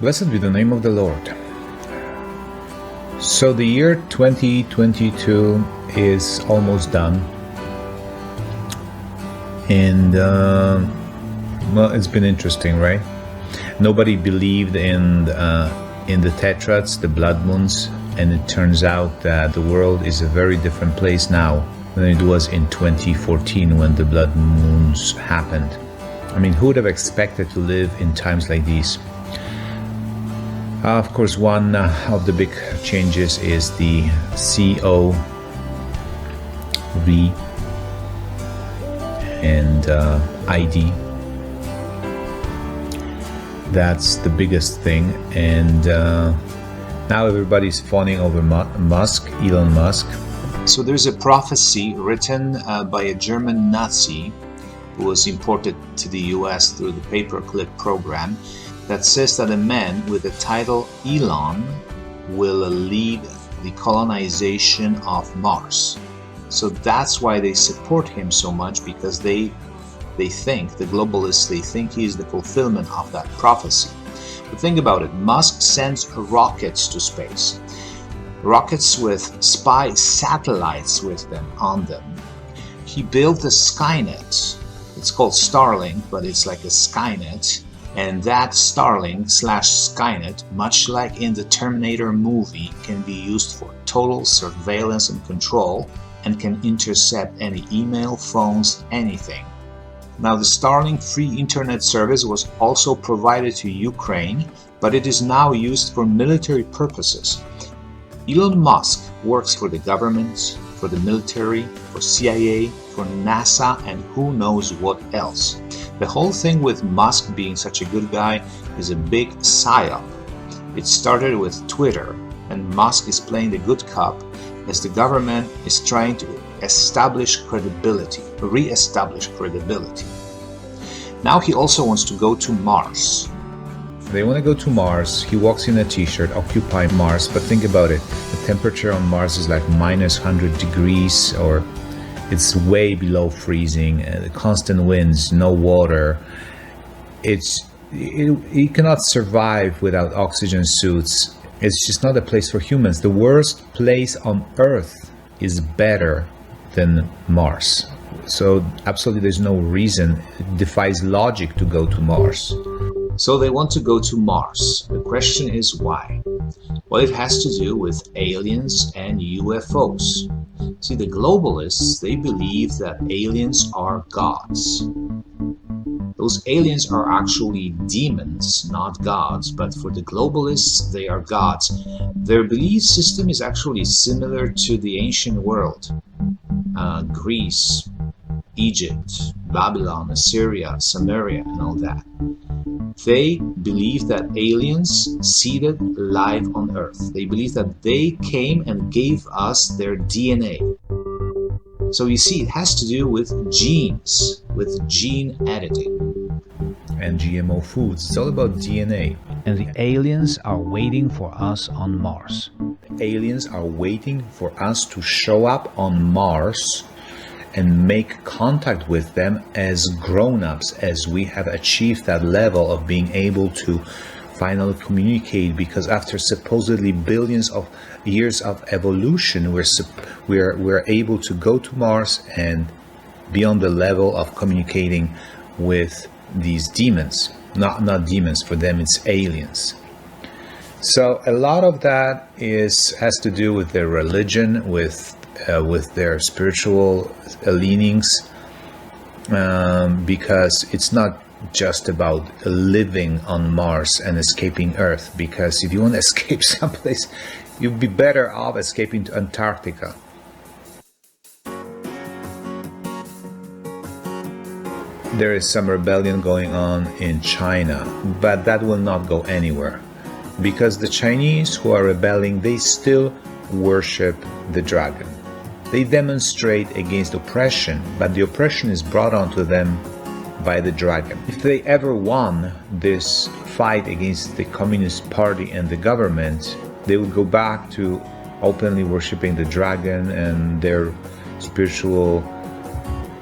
Blessed be the name of the Lord. So the year 2022 is almost done. And, well, it's been interesting, right? Nobody believed in the tetrads, the blood moons, and it turns out that the world is a very different place now than it was in 2014 when the blood moons happened. I mean, who would have expected to live in times like these? Of course, one of the big changes is the COV and ID. That's the biggest thing, and now everybody's fawning over Musk, Elon Musk. So there's a prophecy written by a German Nazi who was imported to the US through the paperclip program that says that a man with the title Elon will lead the colonization of Mars. So that's why they support him so much, because they think, the globalists, they think he is the fulfillment of that prophecy. But think about it, Musk sends rockets to space. Rockets with spy satellites with them on them. He built the Skynet. It's called Starlink, but it's like a Skynet. And that Starlink/Skynet, much like in the Terminator movie, can be used for total surveillance and control and can intercept any email, phones, anything. Now, the Starlink free internet service was also provided to Ukraine, but it is now used for military purposes. Elon Musk works for the government, for the military, for CIA, for NASA, and who knows what else. The whole thing with Musk being such a good guy is a big Psy Op. It started with Twitter, and Musk is playing the good cop as the government is trying to re-establish credibility. Now he also wants to go to Mars. They want to go to Mars. He walks in a t-shirt, occupy Mars, but think about it. The temperature on Mars is like minus 100 degrees, or it's way below freezing, constant winds, no water. You cannot survive without oxygen suits. It's just not a place for humans. The worst place on Earth is better than Mars. So absolutely there's no reason, it defies logic to go to Mars. So they want to go to Mars. The question is why? Well, it has to do with aliens and UFOs. See, the globalists, they believe that aliens are gods. Those aliens are actually demons, not gods, but for the globalists, they are gods. Their belief system is actually similar to the ancient world. Greece, Egypt, Babylon, Assyria, Samaria, and all that. They believe that aliens seated live on Earth. They believe that they came and gave us their DNA. So you see, it has to do with genes, with gene editing. And GMO foods. It's all about DNA. And the aliens are waiting for us on Mars. Aliens are waiting for us to show up on Mars and make contact with them as grown-ups, as we have achieved that level of being able to finally communicate, because after supposedly billions of years of evolution, we're able to go to Mars and be on the level of communicating with these demons. Not demons, for them it's aliens. So a lot of that has to do with their religion, with their spiritual leanings, because it's not just about living on Mars and escaping Earth, because if you want to escape someplace, you'd be better off escaping to Antarctica. There is some rebellion going on in China, but that will not go anywhere, because the Chinese who are rebelling, they still worship the dragon. They demonstrate against oppression, but the oppression is brought onto them by the dragon. If they ever won this fight against the Communist Party and the government, they would go back to openly worshiping the dragon and their spiritual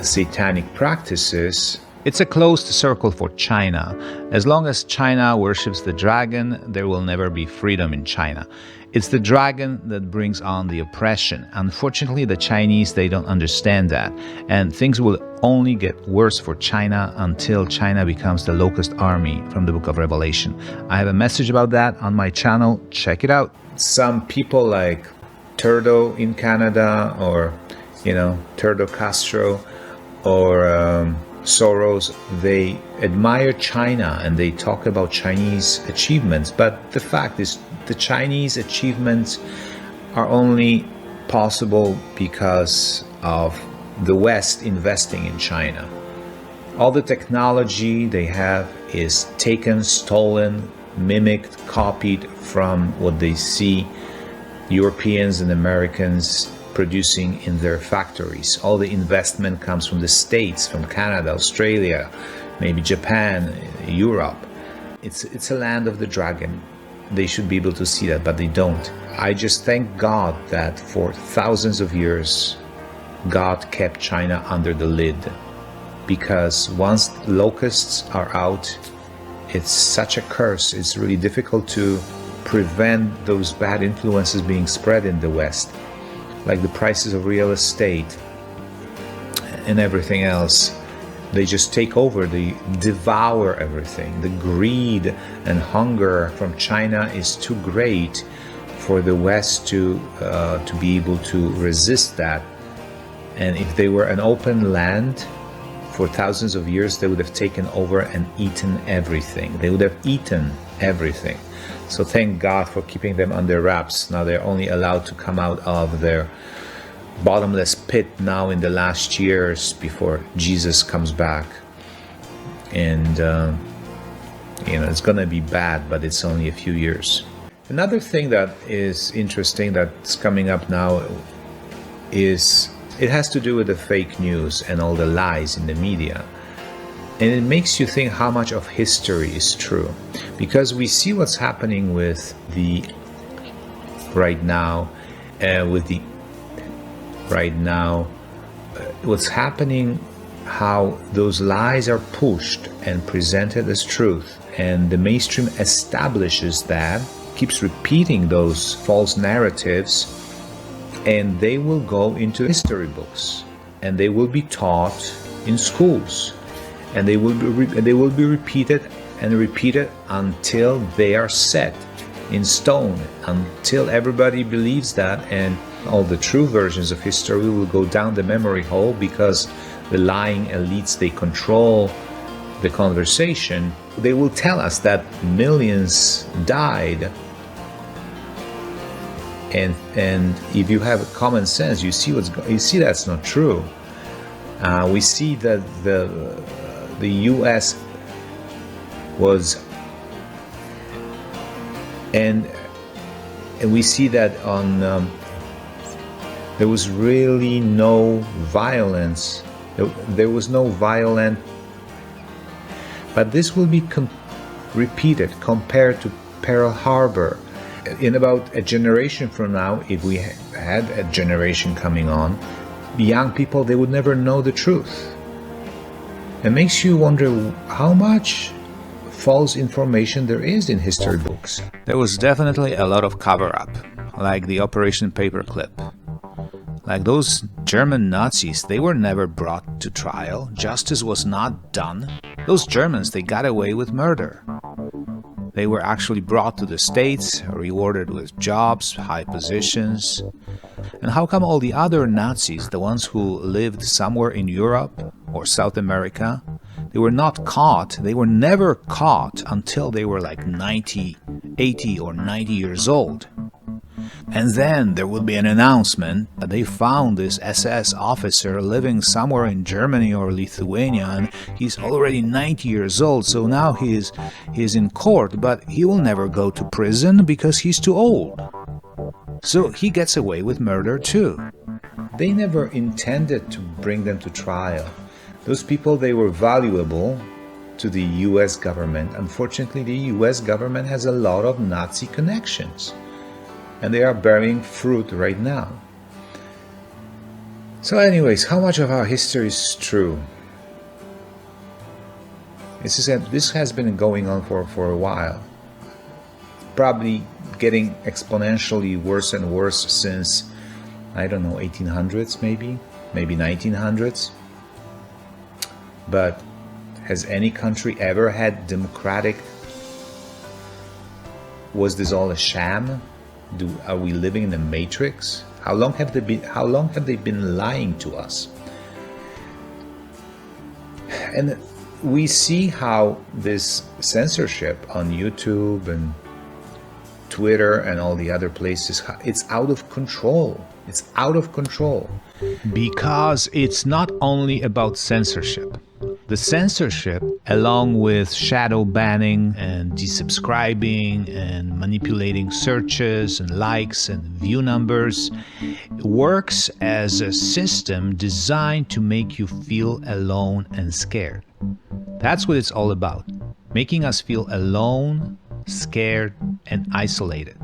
satanic practices, It's a closed circle for China. As long as China worships the dragon, there will never be freedom in China. It's the dragon that brings on the oppression. Unfortunately, the Chinese, they don't understand that. And things will only get worse for China until China becomes the locust army from the book of Revelation. I have a message about that on my channel. Check it out. Some people like Turdo in Canada, or, Turdo Castro, or Soros, they admire China and they talk about Chinese achievements. But the fact is, the Chinese achievements are only possible because of the West investing in China. All the technology they have is taken, stolen, mimicked, copied from what they see Europeans and Americans producing in their factories. All the investment comes from the States, from Canada, Australia, maybe Japan, Europe. It's a land of the dragon. They should be able to see that, but they don't. I just thank God that for thousands of years, God kept China under the lid. Because once locusts are out, it's such a curse. It's really difficult to prevent those bad influences being spread in the West, like the prices of real estate and everything else. They just take over, they devour everything. The greed and hunger from China is too great for the West to be able to resist that. And if they were an open land for thousands of years, they would have taken over and eaten everything. They would have eaten everything. So thank God for keeping them under wraps. Now they're only allowed to come out of their bottomless pit now in the last years before Jesus comes back. And it's gonna be bad, but it's only a few years. Another thing that is interesting that's coming up now is it has to do with the fake news and all the lies in the media. And it makes you think how much of history is true, because we see what's happening with what's happening, how those lies are pushed and presented as truth, and the mainstream establishes that, keeps repeating those false narratives, and they will go into history books, and they will be taught in schools, and they will be repeated and repeated until they are set in stone, until everybody believes that, and all the true versions of history will go down the memory hole, because the lying elites, they control the conversation. They will tell us that millions died, and if you have common sense, you see that's not true. We see that the U.S. was, and we see that on there was really no violence. There was no violent, but this will be repeated compared to Pearl Harbor. In about a generation from now, if we had a generation coming on, the young people, they would never know the truth. It makes you wonder how much false information there is in history books. There was definitely a lot of cover-up, like the Operation Paperclip. Like those German Nazis, they were never brought to trial. Justice was not done. Those Germans, they got away with murder. They were actually brought to the States, rewarded with jobs, high positions. And how come all the other Nazis, the ones who lived somewhere in Europe or South America, they were not caught, they were never caught until they were like 90, 80 or 90 years old. And then there would be an announcement that they found this SS officer living somewhere in Germany or Lithuania, and he's already 90 years old, so now he's in court, but he will never go to prison because he's too old. So he gets away with murder too. They never intended to bring them to trial. Those people, they were valuable to the US government. Unfortunately, the US government has a lot of Nazi connections, and they are bearing fruit right now. So anyways, how much of our history is true? This has been going on for a while. Probably getting exponentially worse and worse since, I don't know, 1800s maybe 1900s. But has any country ever had democratic? Was this all a sham? Are we living in a matrix? How long have they been lying to us? And we see how this censorship on YouTube and Twitter and all the other places, it's out of control. It's out of control. Because it's not only about censorship. The censorship, along with shadow banning and desubscribing and manipulating searches and likes and view numbers, works as a system designed to make you feel alone and scared. That's what it's all about, making us feel alone, scared, and isolated.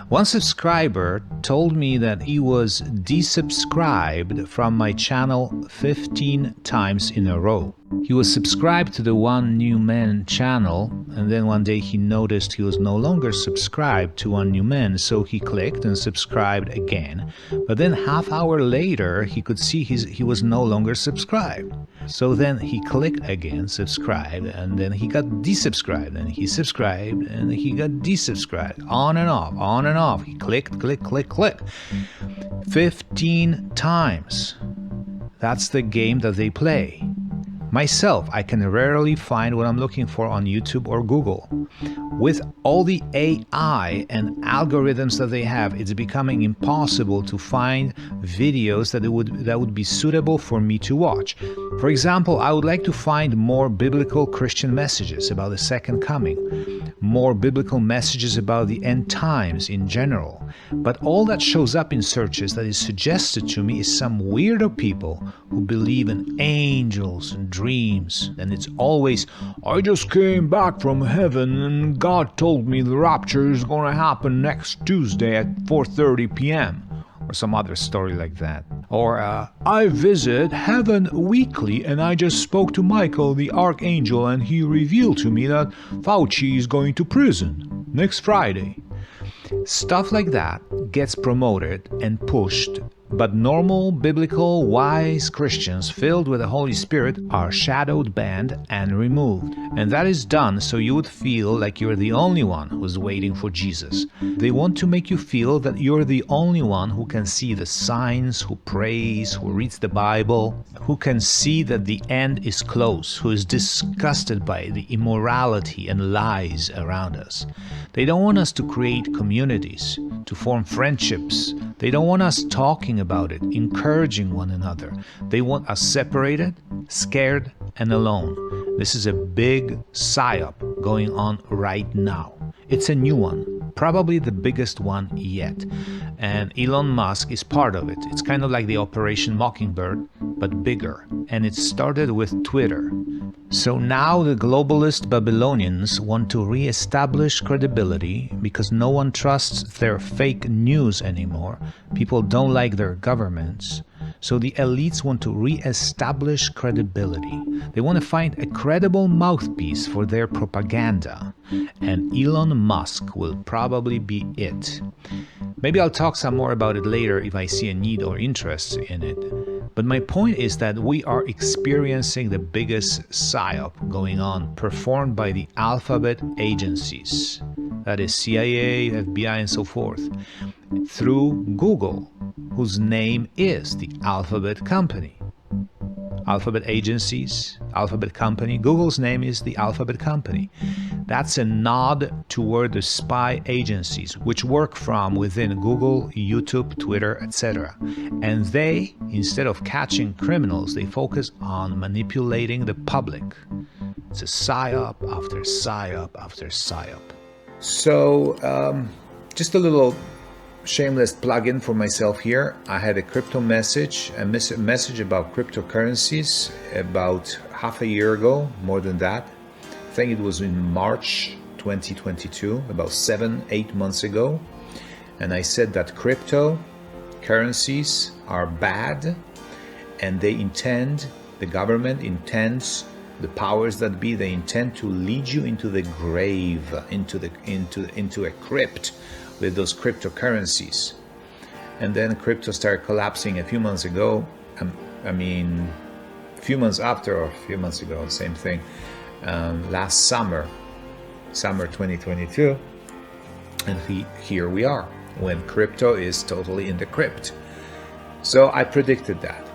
One subscriber told me that he was desubscribed from my channel 15 times in a row. He was subscribed to the One New Man channel, and then one day he noticed he was no longer subscribed to One New Man, so he clicked and subscribed again. But then half hour later, he could see he was no longer subscribed. So then he clicked again, subscribed, and then he got desubscribed, and he subscribed, and he got desubscribed. On and off. He clicked, click. 15 times. That's the game that they play. Myself, I can rarely find what I'm looking for on YouTube or Google. With all the AI and algorithms that they have, it's becoming impossible to find videos that would be suitable for me to watch. For example, I would like to find more biblical Christian messages about the second coming, more biblical messages about the end times in general. But all that shows up in searches that is suggested to me is some weirdo people who believe in angels and dreams, and it's always, I just came back from heaven and God told me the rapture is gonna happen next Tuesday at 4:30 p.m. or some other story like that. Or, I visit heaven weekly and I just spoke to Michael the archangel and he revealed to me that Fauci is going to prison next Friday. Stuff like that gets promoted and pushed, but normal, biblical, wise Christians filled with the Holy Spirit are shadowed, banned, and removed. And that is done so you would feel like you're the only one who's waiting for Jesus. They want to make you feel that you're the only one who can see the signs, who prays, who reads the Bible, who can see that the end is close, who is disgusted by the immorality and lies around us. They don't want us to create communities, to form friendships. They don't want us talking about it, encouraging one another. They want us separated, scared, and alone. This is a big Psy Op going on right now. It's a new one, probably the biggest one yet. And Elon Musk is part of it. It's kind of like the Operation Mockingbird, but bigger. And it started with Twitter. So now the globalist Babylonians want to re-establish credibility because no one trusts their fake news anymore. People don't like their governments. So the elites want to re-establish credibility. They want to find a credible mouthpiece for their propaganda. And Elon Musk will probably be it. Maybe I'll talk some more about it later if I see a need or interest in it. But my point is that we are experiencing the biggest Psy Op going on, performed by the alphabet agencies. That is CIA, FBI, and so forth. Through Google, whose name is the Alphabet Company. Alphabet agencies, Alphabet Company. Google's name is the Alphabet Company. That's a nod toward the spy agencies, which work from within Google, YouTube, Twitter, etc. And they, instead of catching criminals, they focus on manipulating the public. It's a Psy Op after Psy Op after Psy Op. So, just a little shameless plug-in for myself here. I had a crypto message, a message about cryptocurrencies about half a year ago, more than that. I think it was in March 2022, about 7-8 months ago. And I said that cryptocurrencies are bad and the government intends the powers that be, they intend to lead you into the grave, into a crypt with those cryptocurrencies. And then crypto started collapsing a few months ago. A few months after, or a few months ago, same thing. Last summer 2022, and here we are, when crypto is totally in the crypt. So I predicted that.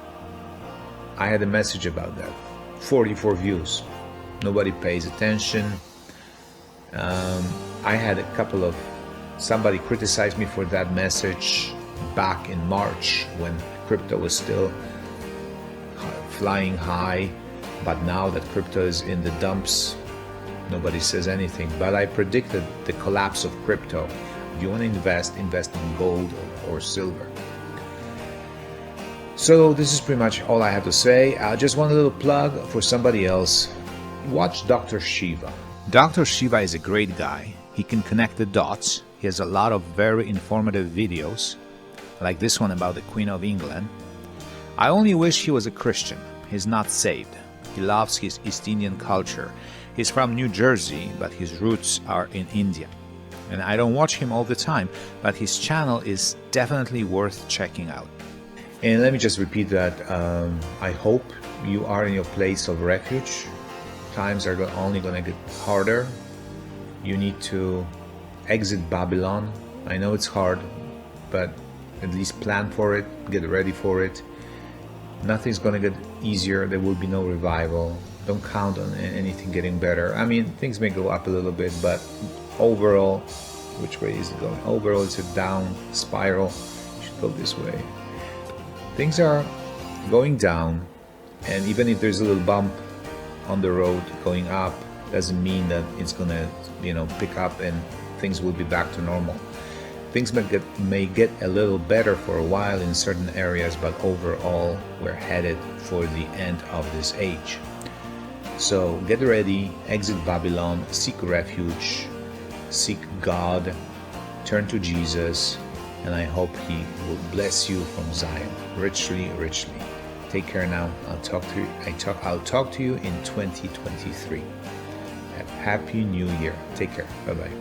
I had a message about that. 44 views. Nobody pays attention. I had somebody criticized me for that message back in March when crypto was still flying high, but now that crypto is in the dumps, nobody says anything. But I predicted the collapse of crypto. If you want to invest in gold or silver. So this is pretty much all I have to say. Just one little plug for somebody else. Watch Dr. Shiva. Dr. Shiva is a great guy. He can connect the dots. He has a lot of very informative videos, like this one about the Queen of England. I only wish he was a Christian. He's not saved. He loves his East Indian culture. He's from New Jersey, but his roots are in India. And I don't watch him all the time, but his channel is definitely worth checking out. And let me just repeat that. I hope you are in your place of refuge. Times are only going to get harder. You need to exit Babylon. I know it's hard, but at least plan for it, get ready for it. Nothing's going to get easier. There will be no revival. Don't count on anything getting better. I mean, things may go up a little bit, but overall, which way is it going? Overall, it's a down spiral. You should go this way. Things are going down, and even if there's a little bump on the road going up, doesn't mean that it's gonna, pick up and things will be back to normal. Things may get a little better for a while in certain areas, but overall, we're headed for the end of this age. So get ready, exit Babylon, seek refuge, seek God, turn to Jesus, and I hope He will bless you from Zion richly, richly. Take care now. I'll talk to you in 2023. Happy New Year. Take care. Bye-bye.